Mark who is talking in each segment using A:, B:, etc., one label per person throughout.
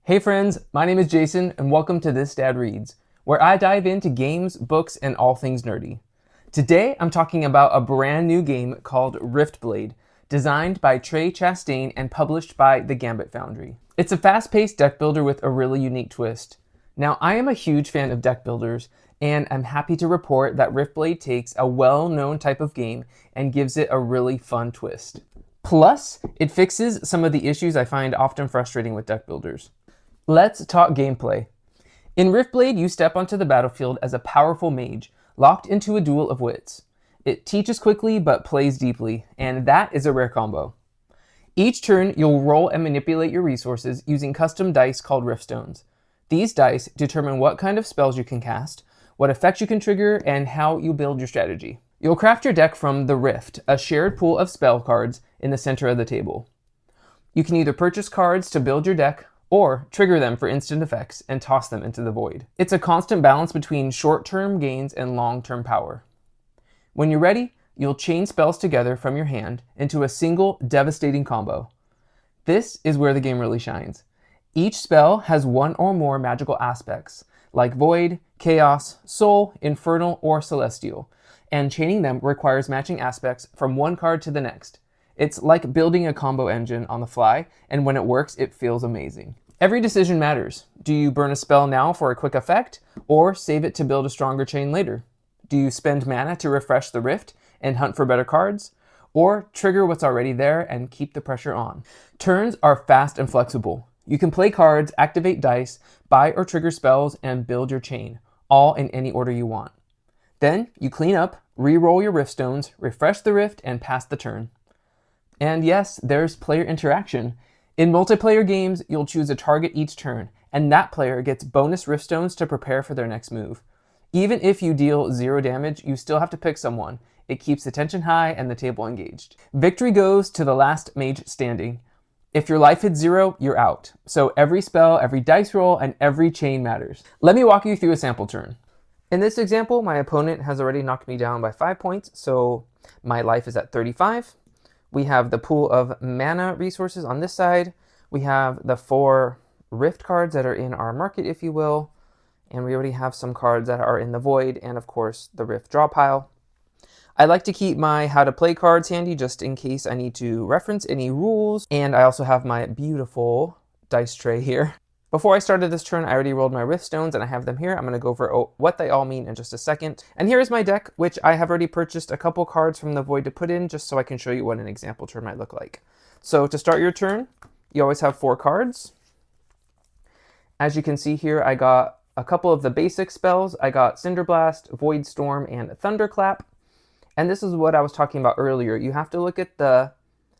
A: Hey friends, my name is Jason and welcome to This Dad Reads, where I dive into games, books, and all things nerdy. Today I'm talking about a brand new game called Riftblade, designed by Trey Chastain and published by the Gambit Foundry. It's a fast-paced deck builder with a really unique twist. Now I am a huge fan of deck builders, and I'm happy to report that Riftblade takes a well-known type of game and gives it a really fun twist. Plus, it fixes some of the issues I find often frustrating with deck builders. Let's talk gameplay. In Riftblade, you step onto the battlefield as a powerful mage, locked into a duel of wits. It teaches quickly but plays deeply, and that is a rare combo. Each turn, you'll roll and manipulate your resources using custom dice called Riftstones. These dice determine what kind of spells you can cast, what effects you can trigger, and how you build your strategy. You'll craft your deck from the Rift, a shared pool of spell cards in the center of the table. You can either purchase cards to build your deck, or trigger them for instant effects and toss them into the void. It's a constant balance between short-term gains and long-term power. When you're ready, you'll chain spells together from your hand into a single devastating combo. This is where the game really shines. Each spell has one or more magical aspects, like Void, Chaos, Soul, Infernal, or Celestial, and chaining them requires matching aspects from one card to the next. It's like building a combo engine on the fly, and when it works, it feels amazing. Every decision matters. Do you burn a spell now for a quick effect, or save it to build a stronger chain later? Do you spend mana to refresh the Rift and hunt for better cards, or trigger what's already there and keep the pressure on? Turns are fast and flexible. You can play cards, activate dice, buy or trigger spells, and build your chain, all in any order you want. Then you clean up, re-roll your Riftstones, refresh the Rift, and pass the turn. And yes, there's player interaction. In multiplayer games, you'll choose a target each turn, and that player gets bonus Riftstones to prepare for their next move. Even if you deal 0 damage, you still have to pick someone. It keeps the tension high and the table engaged. Victory goes to the last mage standing. If your life hits 0, you're out. So every spell, every dice roll, and every chain matters. Let me walk you through a sample turn. In this example, my opponent has already knocked me down by 5 points, so my life is at 35. We have the pool of mana resources on this side. We have the 4 Rift cards that are in our market, if you will. And we already have some cards that are in the Void, and of course, the Rift draw pile. I like to keep my how to play cards handy just in case I need to reference any rules. And I also have my beautiful dice tray here. Before I started this turn, I already rolled my Riftstones and I have them here. I'm going to go over what they all mean in just a second. And here is my deck, which I have already purchased a couple cards from the Void to put in just so I can show you what an example turn might look like. So to start your turn, you always have 4 cards. As you can see here, I got a couple of the basic spells. I got Cinderblast, Void Storm, and Thunderclap. And this is what I was talking about earlier. You have to look at the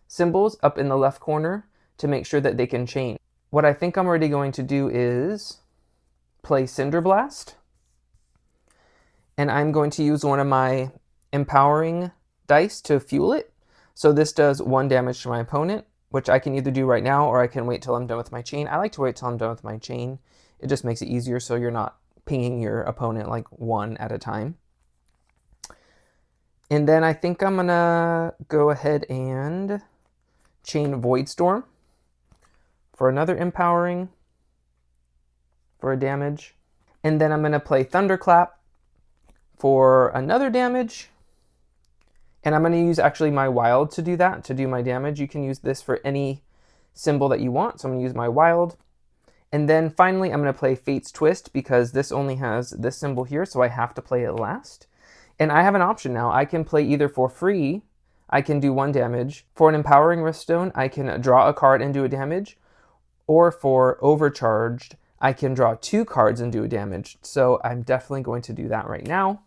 A: symbols up in the left corner to make sure that they can chain. What I think I'm already going to do is play Cinderblast. And I'm going to use one of my empowering dice to fuel it. So this does 1 damage to my opponent, which I can either do right now or I can wait till I'm done with my chain. I like to wait till I'm done with my chain. It just makes it easier so you're not pinging your opponent like 1 at a time. And then I think I'm gonna go ahead and chain Void Storm for another empowering for a damage. And then I'm gonna play Thunderclap for another damage. And I'm gonna use actually my wild to do that, to do my damage. You can use this for any symbol that you want. So I'm gonna use my wild. And then finally, I'm gonna play Fate's Twist because this only has this symbol here, so I have to play it last. And I have an option now. I can play either for free, I can do 1 damage. For an empowering Riftstone, I can draw a card and do a damage. Or for overcharged, I can draw 2 cards and do a damage. So I'm definitely going to do that right now.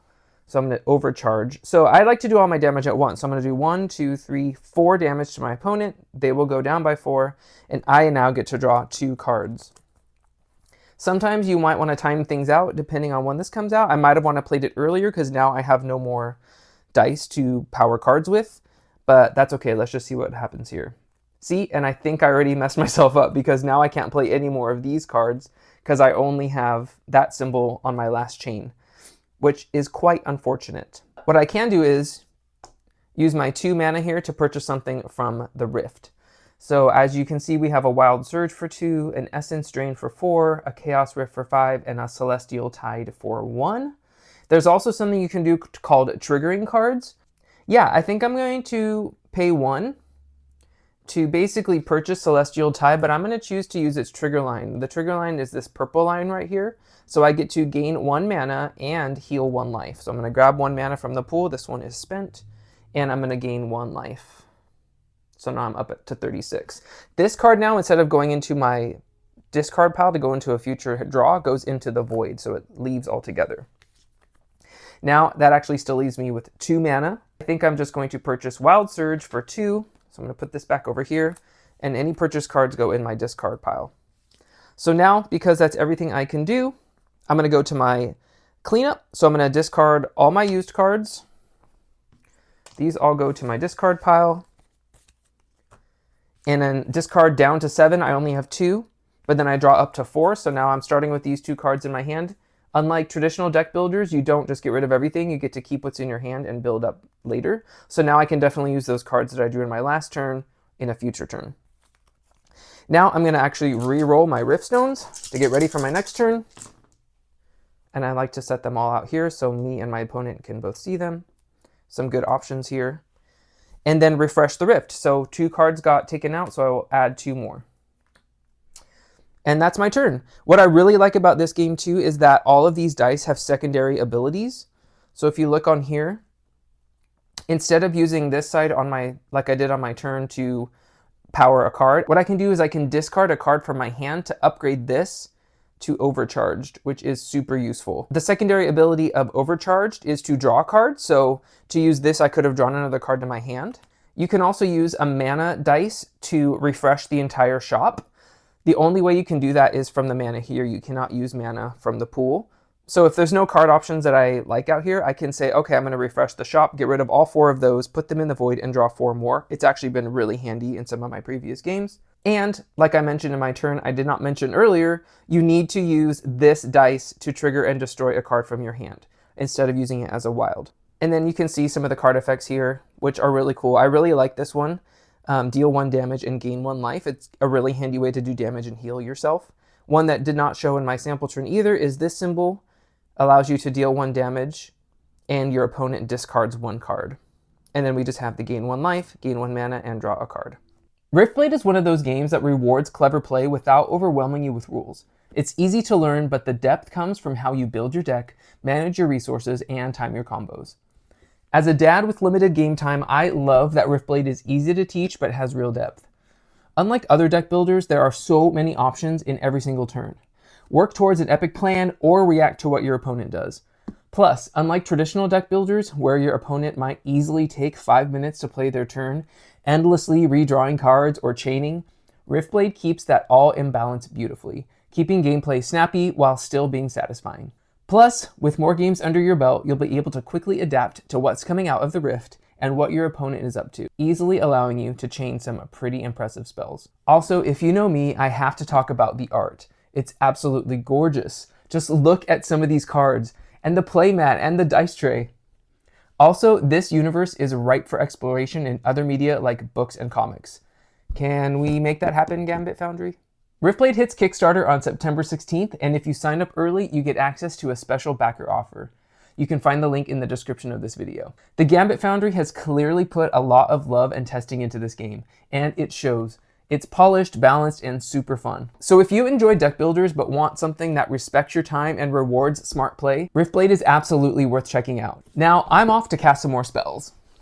A: So I'm going to overcharge. So I like to do all my damage at once. So I'm going to do 1, 2, 3, 4 damage to my opponent. They will go down by 4. And I now get to draw 2 cards. Sometimes you might want to time things out depending on when this comes out. I might have wanted to played it earlier because now I have no more dice to power cards with. But that's okay. Let's just see what happens here. See, and I think I already messed myself up because now I can't play any more of these cards because I only have that symbol on my last chain, which is quite unfortunate. What I can do is use my 2 mana here to purchase something from the Rift. So as you can see, we have a Wild Surge for 2, an Essence Drain for 4, a Chaos Rift for 5, and a Celestial Tide for 1. There's also something you can do called triggering cards. Yeah, I think I'm going to pay 1 to basically purchase Celestial Tide, but I'm going to choose to use its trigger line. The trigger line is this purple line right here. So I get to gain 1 mana and heal 1 life. So I'm going to grab 1 mana from the pool. This one is spent, and I'm going to gain 1 life. So now I'm up to 36. This card now, instead of going into my discard pile to go into a future draw, goes into the void, so it leaves altogether. Now that actually still leaves me with 2 mana. I think I'm just going to purchase Wild Surge for 2. So I'm going to put this back over here, and any purchase cards go in my discard pile. So now, because that's everything I can do, I'm going to go to my cleanup. So I'm going to discard all my used cards. These all go to my discard pile. And then discard down to 7, I only have 2, but then I draw up to 4, so now I'm starting with these 2 cards in my hand. Unlike traditional deck builders, you don't just get rid of everything, you get to keep what's in your hand and build up later. So now I can definitely use those cards that I drew in my last turn in a future turn. Now I'm going to actually re-roll my Rift Stones to get ready for my next turn. And I like to set them all out here so me and my opponent can both see them. Some good options here. And then refresh the Rift. So 2 cards got taken out, so I will add 2 more. And that's my turn. What I really like about this game too is that all of these dice have secondary abilities. So if you look on here, instead of using this side on my, like I did on my turn, to power a card, what I can do is I can discard a card from my hand to upgrade this to Overcharged, which is super useful. The secondary ability of Overcharged is to draw a card. So to use this, I could have drawn another card to my hand. You can also use a mana dice to refresh the entire shop. The only way you can do that is from the mana here. You cannot use mana from the pool. So if there's no card options that I like out here, I can say, okay, I'm going to refresh the shop, get rid of all 4 of those, put them in the void, and draw 4 more. It's actually been really handy in some of my previous games. And like I mentioned in my turn, I did not mention earlier, you need to use this dice to trigger and destroy a card from your hand instead of using it as a wild. And then you can see some of the card effects here, which are really cool. I really like this one. Deal 1 damage and gain 1 life. It's a really handy way to do damage and heal yourself. One that did not show in my sample turn either is this symbol. Allows you to deal 1 damage and your opponent discards 1 card. And then we just have the gain 1 life, gain 1 mana, and draw a card. Riftblade is one of those games that rewards clever play without overwhelming you with rules. It's easy to learn, but the depth comes from how you build your deck, manage your resources, and time your combos. As a dad with limited game time, I love that Riftblade is easy to teach but has real depth. Unlike other deck builders, there are so many options in every single turn. Work towards an epic plan or react to what your opponent does. Plus, unlike traditional deck builders where your opponent might easily take 5 minutes to play their turn, endlessly redrawing cards or chaining, Riftblade keeps that all in balance beautifully, keeping gameplay snappy while still being satisfying. Plus, with more games under your belt, you'll be able to quickly adapt to what's coming out of the Rift and what your opponent is up to, easily allowing you to chain some pretty impressive spells. Also, if you know me, I have to talk about the art. It's absolutely gorgeous. Just look at some of these cards, and the playmat, and the dice tray. Also, this universe is ripe for exploration in other media like books and comics. Can we make that happen, Gambit Foundry? Riftblade hits Kickstarter on September 16th, and if you sign up early, you get access to a special backer offer. You can find the link in the description of this video. The Gambit Foundry has clearly put a lot of love and testing into this game, and it shows. It's polished, balanced, and super fun. So if you enjoy deck builders but want something that respects your time and rewards smart play, Riftblade is absolutely worth checking out. Now, I'm off to cast some more spells.